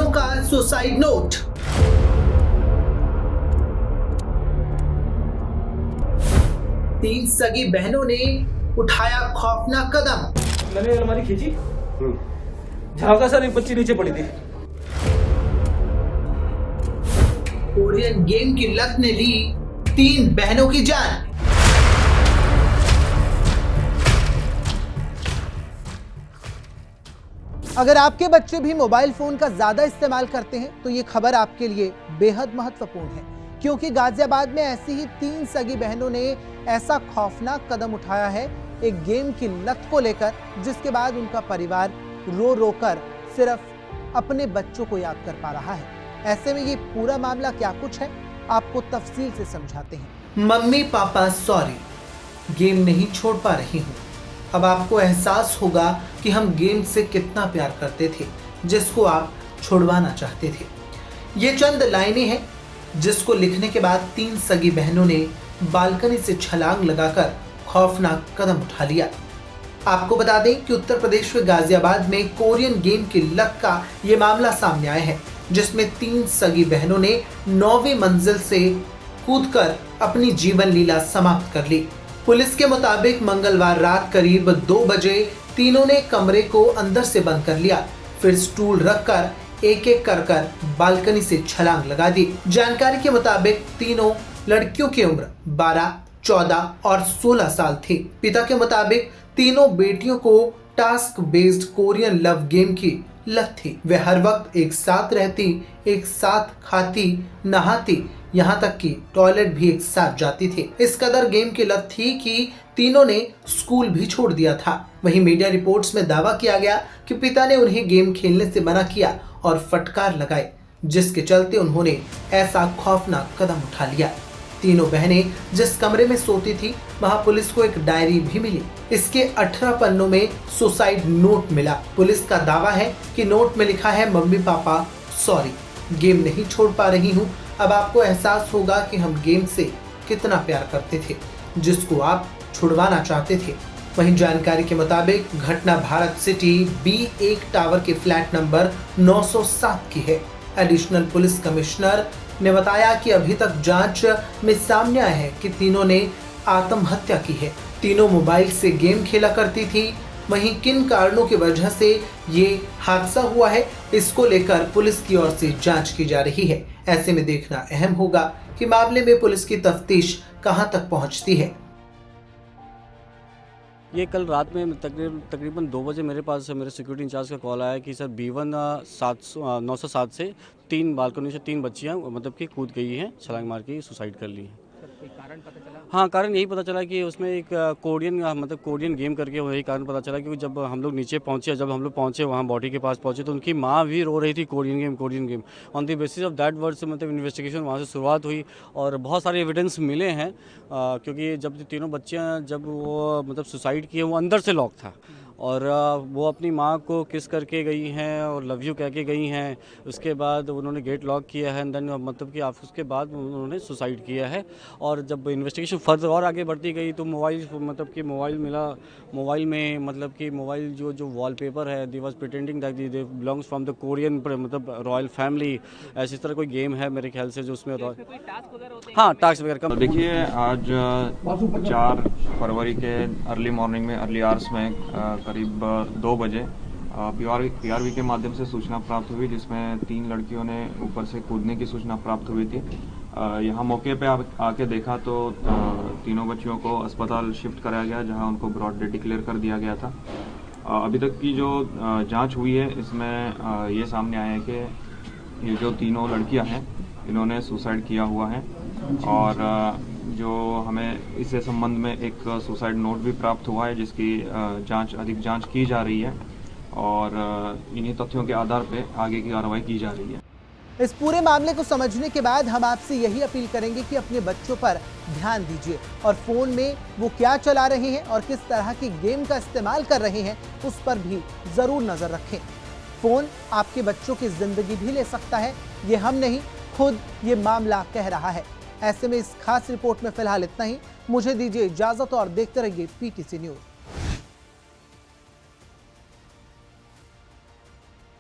बहनों का suicide note. तीन सगी बहनों ने उठाया खौफनाक कदम। मैंने अलमारी खींची, झाँका सर एक बच्ची नीचे पड़ी थी। कोरियन गेम की लत ने ली तीन बहनों की जान। अगर आपके बच्चे भी मोबाइल फोन का ज्यादा इस्तेमाल करते हैं तो ये खबर आपके लिए बेहद महत्वपूर्ण है, क्योंकि गाजियाबाद में ऐसी ही तीन सगी बहनों ने ऐसा खौफनाक कदम उठाया है एक गेम की लत को लेकर, जिसके बाद उनका परिवार रो रो कर सिर्फ अपने बच्चों को याद कर पा रहा है। ऐसे में ये पूरा मामला क्या कुछ है, आपको तफसील से समझाते हैं। मम्मी पापा सॉरी, गेम नहीं छोड़ पा रही हूँ। अब आपको एहसास होगा कि हम गेम से कितना प्यार करते थे, जिसको आप छुड़वाना चाहते थे। ये चंद लाइनें हैं जिसको लिखने के बाद तीन सगी बहनों ने बालकनी से छलांग लगाकर खौफनाक कदम उठा लिया। आपको बता दें कि उत्तर प्रदेश के गाजियाबाद में कोरियन गेम की लत का ये मामला सामने आया है, जिसमें तीन सगी बहनों ने 9वीं मंजिल से कूदकर अपनी जीवन लीला समाप्त कर ली। पुलिस के मुताबिक मंगलवार रात करीब 2 बजे तीनों ने कमरे को अंदर से बंद कर लिया, फिर स्टूल रखकर एक एक कर बालकनी से छलांग लगा दी। जानकारी के मुताबिक तीनों लड़कियों की उम्र 12, 14 और 16 साल थी। पिता के मुताबिक तीनों बेटियों को task based Korean love game की लत थी। वे हर वक्त एक साथ रहती, एक साथ खाती, नहाती, यहाँ तक कि टॉयलेट भी एक साथ जाती थी। इस कदर गेम की लत थी कि तीनों ने स्कूल भी छोड़ दिया था। वहीं मीडिया रिपोर्ट्स में दावा किया गया कि पिता ने उन्हें गेम खेलने से मना किया और फटकार लगाए, जिसके चलते उन्होंने ऐसा खौफनाक कदम उठा लिया। तीनों बहनें जिस कमरे में सोती थी, वहां पुलिस को एक डायरी भी मिली। इसके 18 पन्नों में सुसाइड नोट मिला। पुलिस का दावा है कि नोट में लिखा है, मम्मी पापा सॉरी, गेम नहीं छोड़ पा रही हूँ। अब आपको एहसास होगा कि हम गेम से कितना प्यार करते थे, जिसको आप छुड़वाना चाहते थे। वहीं जानकारी के मुताबिक घटना भारत सिटी B1 टावर के फ्लैट नंबर 907 की है। एडिशनल पुलिस कमिश्नर ने बताया कि अभी तक जांच में सामने आया है कि तीनों ने आत्महत्या की है। तीनों मोबाइल से गेम खेला करती थी। वहीं किन कारणों की वजह से ये हादसा हुआ है, इसको लेकर पुलिस की ओर से जांच की जा रही है। ऐसे में देखना अहम होगा कि मामले में पुलिस की तफ्तीश कहां तक पहुंचती है। ये कल रात में तकरीबन 2 बजे मेरे पास मेरे सिक्योरिटी इंचार्ज का कॉल आया कि सर B1 907 से 3 बालकनी से 3 बच्चियां मतलब कि कूद गई हैं, छलांग मार के सुसाइड कर ली हैं। कारण पता चला? हाँ, कारण यही पता चला कि उसमें एक कोरियन गेम करके वही कारण पता चला, क्योंकि जब हम लोग नीचे पहुँचे, जब हम लोग पहुँचे वहाँ बॉडी के पास पहुँचे तो उनकी माँ भी रो रही थी Korean game. On the basis of that word से मतलब इन्वेस्टिगेशन वहाँ से शुरुआत हुई और बहुत सारे एविडेंस मिले हैं, क्योंकि जब तीनों बच्चियाँ जब वो मतलब सुसाइड किए, वो अंदर से लॉक था और वो अपनी माँ को किस करके गई हैं और लव यू कह के गई हैं। उसके बाद उन्होंने गेट लॉक किया है, देन मतलब कि उसके बाद उन्होंने सुसाइड किया है। और जब इन्वेस्टिगेशन फर्दर और आगे बढ़ती गई तो मोबाइल मिला। मोबाइल में मतलब कि मोबाइल जो वॉलपेपर है, they was pretending that they belongs from the Korean मतलब रॉयल फैमिली। ऐसी तरह कोई गेम है मेरे ख्याल से जो उसमें हाँ टास्क वगैरह का। देखिए, आज 4 फरवरी के अर्ली मॉर्निंग में, अर्ली आवर्स में करीब 2 बजे PRV के माध्यम से सूचना प्राप्त हुई, जिसमें 3 लड़कियों ने ऊपर से कूदने की सूचना प्राप्त हुई थी। यहाँ मौके पे आके देखा तो तीनों बच्चियों को अस्पताल शिफ्ट कराया गया, जहाँ उनको ब्रॉड डेड डिक्लेयर कर दिया गया था। अभी तक की जो जांच हुई है, इसमें ये सामने आया है कि ये जो तीनों लड़कियां हैं, इन्होंने सुसाइड किया हुआ है और जो हमें इससे संबंध में एक सुसाइड नोट भी प्राप्त हुआ है, जिसकी अधिक जांच की जा रही है और इन्हीं तथ्यों के आधार पर आगे की कार्रवाई की जा रही है। इस पूरे मामले को समझने के बाद हम आपसे यही अपील करेंगे कि अपने बच्चों पर ध्यान दीजिए और फोन में वो क्या चला रहे हैं और किस तरह की गेम का इस्तेमाल कर रहे हैं, उस पर भी जरूर नजर रखें। फोन आपके बच्चों की जिंदगी भी ले सकता है, ये हम नहीं, खुद ये मामला कह रहा है। ऐसे में इस खास रिपोर्ट में फिलहाल इतना ही। मुझे दीजिए इजाजत और देखते रहिए PTC न्यूज।